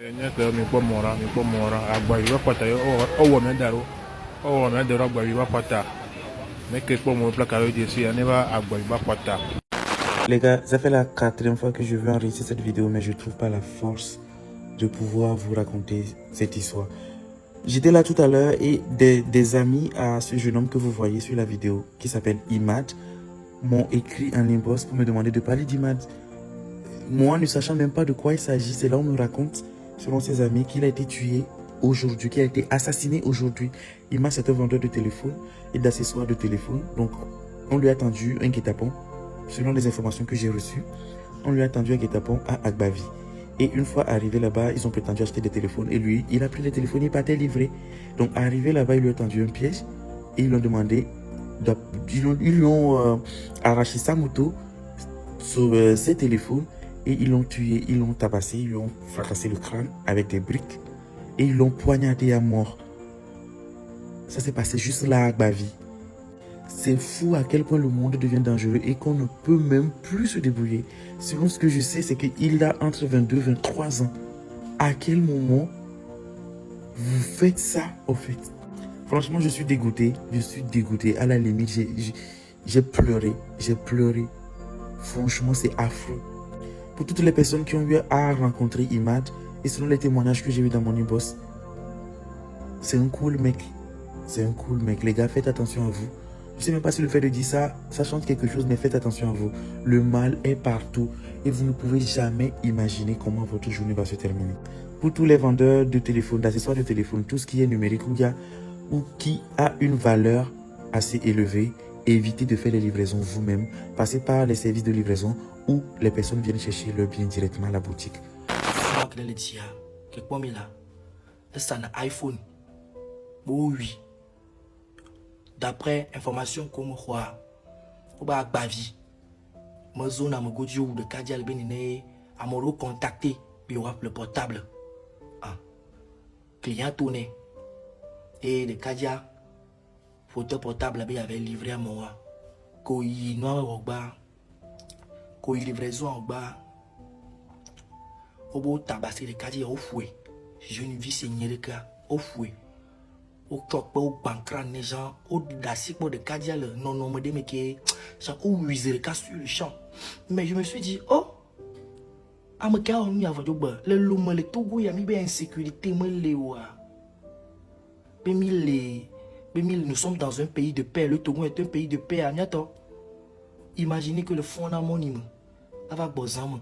Les gars, ça fait la 4e fois que je veux enregistrer cette vidéo, mais je trouve pas la force de pouvoir vous raconter cette histoire. J'étais là tout à l'heure et des amis à ce jeune homme que vous voyez sur la vidéo, qui s'appelle Imad, m'ont écrit un inbox pour me demander de parler d'Imad. Moi, ne sachant même pas de quoi il s'agit, c'est là où on me raconte, selon ses amis, qu'il a été tué aujourd'hui, qu'il a été assassiné aujourd'hui. Imad, c'est un vendeur de téléphone et d'accessoires de téléphone. Donc, on lui a tendu un guet-apens. Selon les informations que j'ai reçues, on lui a tendu un guet-apens à Agbavi. Et une fois arrivé là-bas, ils ont prétendu acheter des téléphones. Et lui, il a pris les téléphones, il partait livrer. Donc, arrivé là-bas, il lui a tendu un piège. Et ils lui ont demandé, ils lui ont arraché sa moto sur ses téléphones. Et ils l'ont tué, ils l'ont tabassé, ils lui ont fracassé le crâne avec des briques. Et ils l'ont poignardé à mort. Ça s'est passé juste là à Agbavi. C'est fou à quel point le monde devient dangereux et qu'on ne peut même plus se débrouiller. Selon ce que je sais, c'est qu'il a entre 22 et 23 ans. À quel moment vous faites ça, au fait? Franchement, je suis dégoûté. Je suis dégoûté. À la limite, j'ai pleuré. J'ai pleuré. Franchement, c'est affreux. Pour toutes les personnes qui ont eu à rencontrer Imad, et selon les témoignages que j'ai eu dans mon e-boss, c'est un cool mec. C'est un cool mec. Les gars, faites attention à vous. Je ne sais même pas si le fait de dire ça, ça change quelque chose, mais faites attention à vous. Le mal est partout et vous ne pouvez jamais imaginer comment votre journée va se terminer. Pour tous les vendeurs de téléphone, d'accessoires de téléphone, tout ce qui est numérique ou qui a une valeur assez élevée, évitez de faire les livraisons vous-même. Passez par les services de livraison où les personnes viennent chercher leur bien directement à la boutique. C'est un iPhone. Oui. D'après information comme quoi, on va Bavi, ma zone à mon goût de Kadial Benine, à mon recontacté, puis on le portable. Client tourné. Et le Kadia, photo portable, il avait livré à moi. Quand il noir au bas, quand il livraison au bas, au beau tabasser le Kadia au fouet. Je ne vis saigner le cas au fouet. Au choc au bancran les gens au dacique de Kadia le non non me démeke ça ou user le cas sur le champ. Mais je me suis dit oh à me cas on y a vendu le lume le Togo y a mis bien insécurité me lewa. Nous sommes dans un pays de paix. Le Togo est un pays de paix. Agnato. Imaginez que le fond dans mon immeuble va bozam.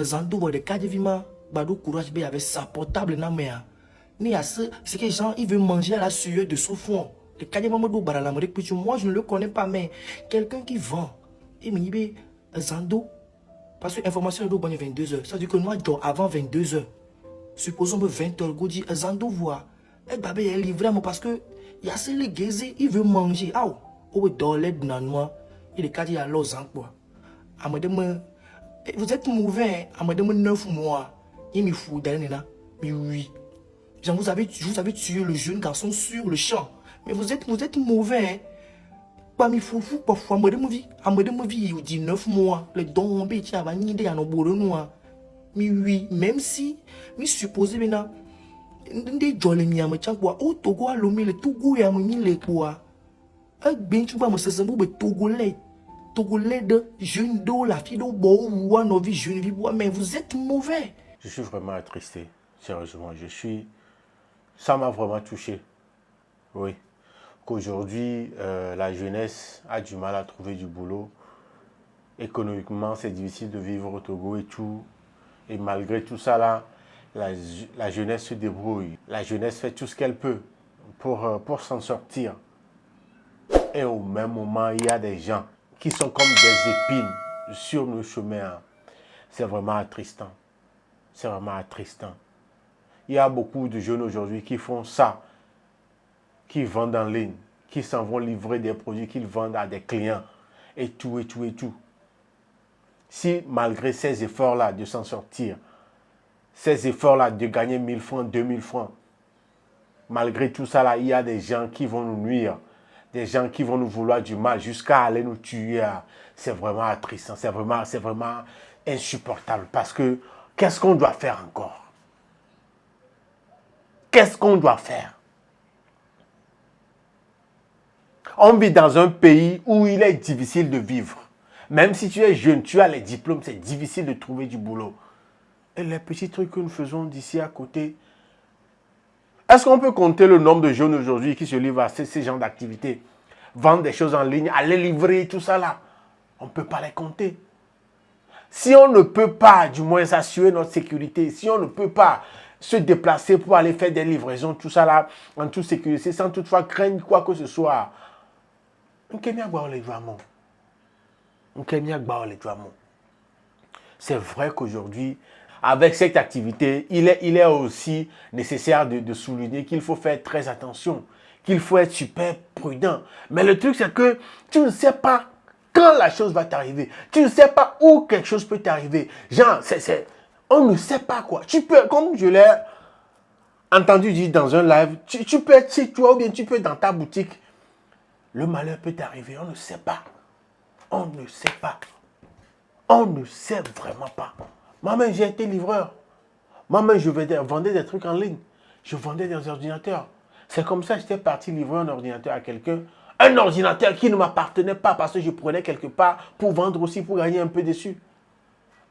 Zandou de Kadia vima badou courage be avec sa portable na mea. Ni à ce, c'est que les gens ils veulent manger à la sueur de son fond. Le Kadia Mamadou Baralamre, moi je ne le connais pas, mais quelqu'un qui vend. Et me dit, Zando, parce que l'information est 22h. Ça veut dire que moi, avant 22h, supposons que 20h, go dit, Zando voit. Et babé est livré à moi parce que il y a ces gazés, il veut manger. Ah, oh, dans l'aide dans moi. Et le Kadia a l'os en quoi. À me demander, vous êtes mauvais, à me demander 9 mois. Il me fout d'aller là. Mais oui. Vous avez tué le jeune garçon sur le champ. Mais vous êtes mauvais. Pas mi fou parfois me vie. À me vie il dit 9 mois. Le don on béti avant ni de en bourreau noir. Mais oui, même si mi supposé maintenant ndé jolé mi am quoi au Togo a l'homme le Togo ya mi le quoi. Un bien tu pas me se semble Togolais de jeune do la fille do bo ou no vie jeune vie mais vous êtes mauvais. Je suis vraiment attristé, sérieusement. Ça m'a vraiment touché. Oui. Qu'aujourd'hui, la jeunesse a du mal à trouver du boulot. Économiquement, c'est difficile de vivre au Togo et tout. Et malgré tout ça, là, la jeunesse se débrouille. La jeunesse fait tout ce qu'elle peut pour s'en sortir. Et au même moment, il y a des gens qui sont comme des épines sur nos chemins. C'est vraiment attristant. C'est vraiment attristant. Il y a beaucoup de jeunes aujourd'hui qui font ça, qui vendent en ligne, qui s'en vont livrer des produits qu'ils vendent à des clients, et tout, et tout, et tout. Si malgré ces efforts-là de s'en sortir, ces efforts-là de gagner 1000 francs, 2000 francs, malgré tout ça, là, il y a des gens qui vont nous nuire, des gens qui vont nous vouloir du mal jusqu'à aller nous tuer. C'est vraiment attristant, c'est vraiment insupportable parce que qu'est-ce qu'on doit faire encore? qu'est-ce qu'on doit faire? On vit dans un pays où il est difficile de vivre. Même si tu es jeune, tu as les diplômes, c'est difficile de trouver du boulot. Et les petits trucs que nous faisons d'ici à côté, est-ce qu'on peut compter le nombre de jeunes aujourd'hui qui se livrent à ces genres d'activités? Vendre des choses en ligne, aller livrer, tout ça là. On ne peut pas les compter. Si on ne peut pas, du moins, assurer notre sécurité, si on ne peut pas se déplacer pour aller faire des livraisons, tout ça là, en toute sécurité, sans toutefois craindre quoi que ce soit, c'est vrai qu'aujourd'hui, avec cette activité, il est aussi nécessaire de souligner qu'il faut faire très attention, qu'il faut être super prudent. Mais le truc, c'est que tu ne sais pas quand la chose va t'arriver. Tu ne sais pas où quelque chose peut t'arriver. Genre, on ne sait pas quoi. Tu peux, comme je l'ai entendu dire dans un live, tu peux être chez toi ou bien tu peux être dans ta boutique. Le malheur peut t'arriver, on ne sait pas. On ne sait pas. On ne sait vraiment pas. Moi-même, j'ai été livreur. Moi-même, je vendais des trucs en ligne. Je vendais des ordinateurs. C'est comme ça que j'étais parti livrer un ordinateur à quelqu'un. Un ordinateur qui ne m'appartenait pas parce que je prenais quelque part pour vendre aussi, pour gagner un peu dessus.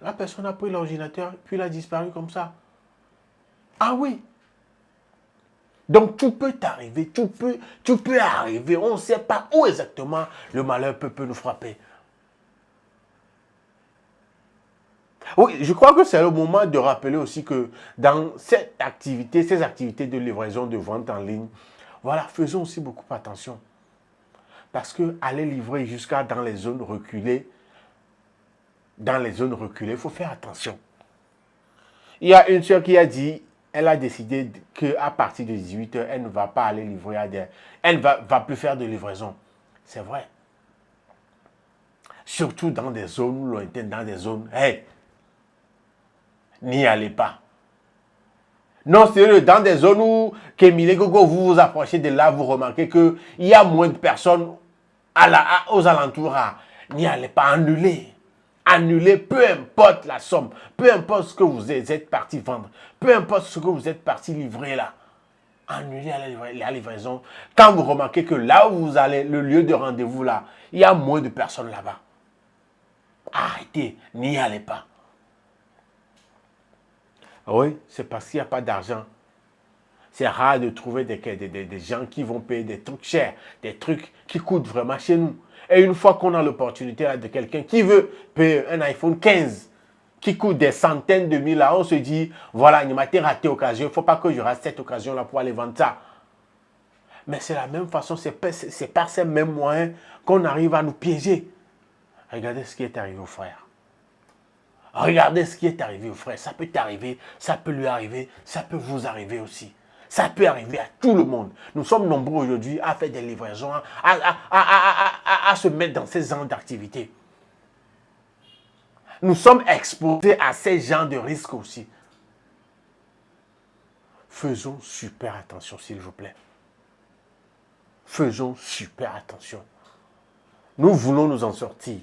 La personne a pris l'ordinateur, puis il a disparu comme ça. Ah oui. Donc, tout peut t'arriver, tout peut arriver. On ne sait pas où exactement le malheur peut nous frapper. Oui, je crois que c'est le moment de rappeler aussi que dans ces activités de livraison, de vente en ligne, voilà, faisons aussi beaucoup attention. Parce que aller livrer jusqu'à dans les zones reculées, il faut faire attention. Il y a une soeur qui a dit, elle a décidé qu'à partir de 18h, elle ne va pas aller livrer elle ne va plus faire de livraison. C'est vrai. Surtout dans des zones lointaines, dans des zones, hey, n'y allez pas. Non, sérieux, dans des zones où, Kémile Gogo, vous vous approchez de là, vous remarquez qu'il y a moins de personnes aux alentours. N'y allez pas, annulez. Annulez, peu importe la somme, peu importe ce que vous êtes parti vendre, peu importe ce que vous êtes parti livrer là. Annulez la livraison. Quand vous remarquez que là où vous allez, le lieu de rendez-vous là, il y a moins de personnes là-bas. Arrêtez, n'y allez pas. Oui, c'est parce qu'il n'y a pas d'argent. C'est rare de trouver des gens qui vont payer des trucs chers, des trucs qui coûtent vraiment chez nous. Et une fois qu'on a l'opportunité de quelqu'un qui veut payer un iPhone 15 qui coûte des centaines de mille, là, on se dit, voilà, il m'a raté l'occasion, il ne faut pas que je rate cette occasion-là pour aller vendre ça. Mais c'est la même façon, c'est par ces mêmes moyens qu'on arrive à nous piéger. Regardez ce qui est arrivé au frère. Regardez ce qui est arrivé au frère. Ça peut t'arriver, ça peut lui arriver, ça peut vous arriver aussi. Ça peut arriver à tout le monde. Nous sommes nombreux aujourd'hui à faire des livraisons, à se mettre dans ces genres d'activités. Nous sommes exposés à ces genres de risques aussi. Faisons super attention, s'il vous plaît. Faisons super attention. Nous voulons nous en sortir.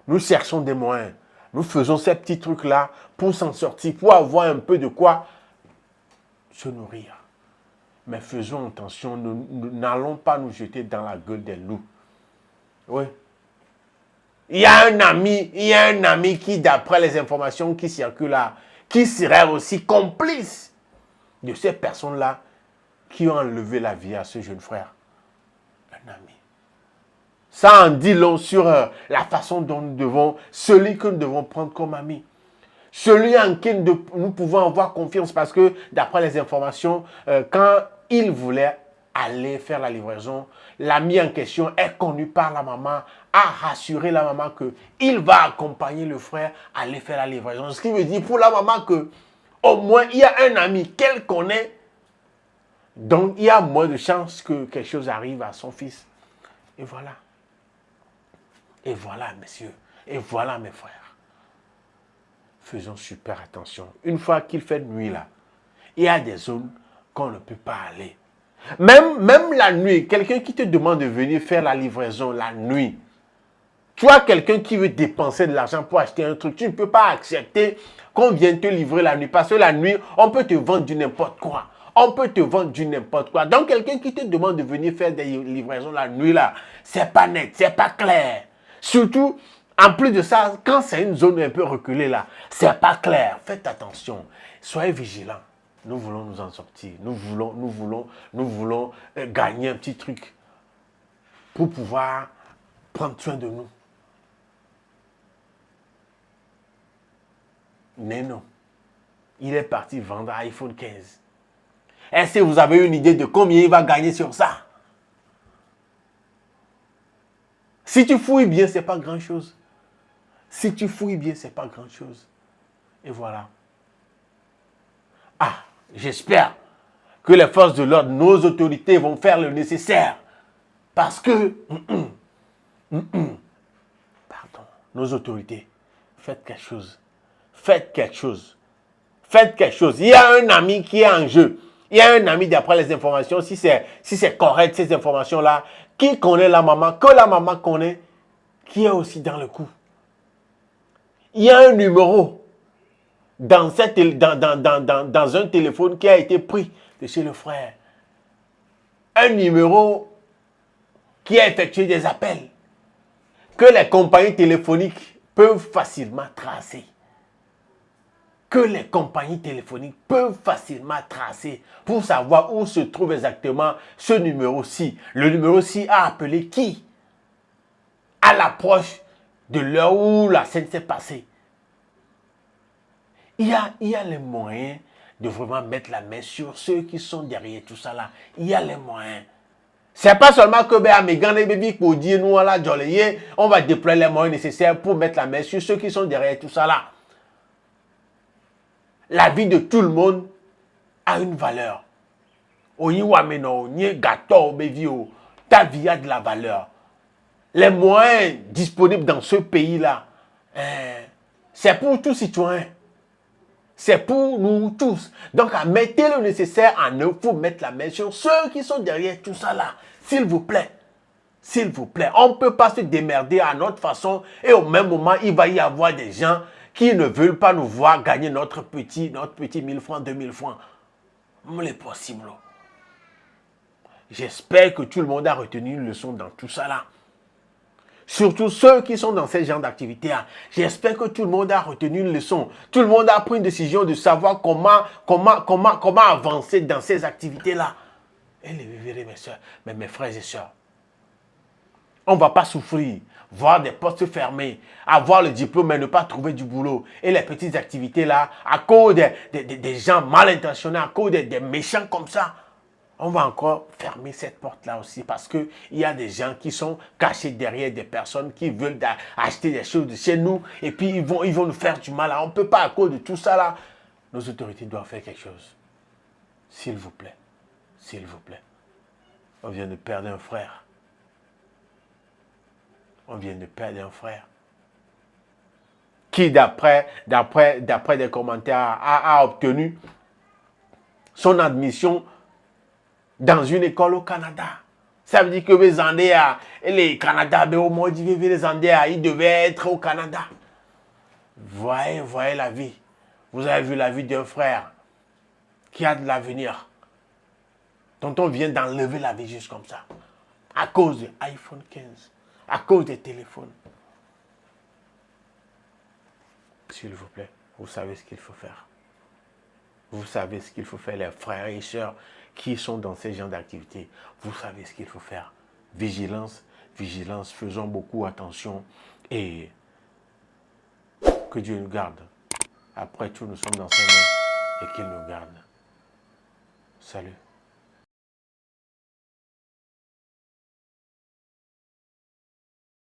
Nous cherchons des moyens. Nous faisons ces petits trucs-là pour s'en sortir, pour avoir un peu de quoi se nourrir. Mais faisons attention, nous n'allons pas nous jeter dans la gueule des loups. Oui. Il y a un ami qui, d'après les informations qui circulent là, qui serait aussi complice de ces personnes-là qui ont enlevé la vie à ce jeune frère. Un ami. Ça en dit long sur la façon dont celui que nous devons prendre comme ami. Celui en qui nous pouvons avoir confiance parce que d'après les informations, quand il voulait aller faire la livraison, l'ami en question est connu par la maman, a rassuré la maman qu'il va accompagner le frère à aller faire la livraison. Ce qui veut dire pour la maman que au moins il y a un ami qu'elle connaît, donc il y a moins de chances que quelque chose arrive à son fils. Et voilà. Et voilà, messieurs. Et voilà, mes frères. Faisons super attention. Une fois qu'il fait nuit là, il y a des zones qu'on ne peut pas aller. Même la nuit, quelqu'un qui te demande de venir faire la livraison la nuit, tu as quelqu'un qui veut dépenser de l'argent pour acheter un truc, tu ne peux pas accepter qu'on vienne te livrer la nuit. Parce que la nuit, on peut te vendre du n'importe quoi. On peut te vendre du n'importe quoi. Donc, quelqu'un qui te demande de venir faire des livraisons la nuit, là, c'est pas net, c'est pas clair. Surtout, en plus de ça, quand c'est une zone un peu reculée, là, c'est pas clair. Faites attention. Soyez vigilants. Nous voulons nous en sortir. Nous voulons gagner un petit truc pour pouvoir prendre soin de nous. Mais non. Il est parti vendre iPhone 15. Est-ce que vous avez une idée de combien il va gagner sur ça? Si tu fouilles bien, ce n'est pas grand-chose. Si tu fouilles bien, ce n'est pas grand-chose. Et voilà. Ah, j'espère que les forces de l'ordre, nos autorités vont faire le nécessaire. Parce que, pardon, nos autorités, faites quelque chose. Faites quelque chose. Faites quelque chose. Il y a un ami qui est en jeu. Il y a un ami, d'après les informations, si c'est correct, ces informations-là, qui connaît la maman, que la maman connaît, qui est aussi dans le coup. Il y a un numéro dans un téléphone qui a été pris de chez le frère. Un numéro qui a effectué des appels que les compagnies téléphoniques peuvent facilement tracer. Que les compagnies téléphoniques peuvent facilement tracer pour savoir où se trouve exactement ce numéro-ci. Le numéro-ci a appelé qui? À l'approche de l'heure où la scène s'est passée. Il y a les moyens de vraiment mettre la main sur ceux qui sont derrière tout ça là. Il y a les moyens. C'est pas seulement que on va déployer les moyens nécessaires pour mettre la main sur ceux qui sont derrière tout ça là. La vie de tout le monde a une valeur. Ta vie a de la valeur. Les moyens disponibles dans ce pays-là, c'est pour tous citoyens. C'est pour nous tous. Donc, mettez le nécessaire en œuvre pour mettre la main sur ceux qui sont derrière tout ça là. S'il vous plaît. S'il vous plaît. On ne peut pas se démerder à notre façon et au même moment, il va y avoir des gens qui ne veulent pas nous voir gagner notre petit 1000 francs, 2000 francs. C'est possible. J'espère que tout le monde a retenu une leçon dans tout ça là. Surtout ceux qui sont dans ce genre d'activité là. J'espère que tout le monde a retenu une leçon. Tout le monde a pris une décision de savoir comment avancer dans ces activités là. Et les vivez, mes soeurs, mes frères et sœurs. On ne va pas souffrir, voir des postes fermés, avoir le diplôme mais ne pas trouver du boulot. Et les petites activités là, à cause des gens mal intentionnés, à cause des méchants comme ça, on va encore fermer cette porte-là aussi parce qu'il y a des gens qui sont cachés derrière des personnes qui veulent acheter des choses de chez nous et puis ils vont nous faire du mal. On ne peut pas à cause de tout ça là. Nos autorités doivent faire quelque chose. S'il vous plaît. S'il vous plaît. On vient de perdre un frère. On vient de perdre un frère qui, d'après des commentaires, a obtenu son admission dans une école au Canada. Ça veut dire que les Andéens, les Canadiens, les Andéens, ils devaient être au Canada. Voyez la vie. Vous avez vu la vie d'un frère qui a de l'avenir, dont on vient d'enlever la vie juste comme ça, à cause de iPhone 15. À cause des téléphones. S'il vous plaît, vous savez ce qu'il faut faire. Vous savez ce qu'il faut faire, les frères et sœurs qui sont dans ces genres d'activités. Vous savez ce qu'il faut faire. Vigilance, vigilance, faisons beaucoup attention et que Dieu nous garde. Après tout, nous sommes dans ses mains et qu'il nous garde. Salut.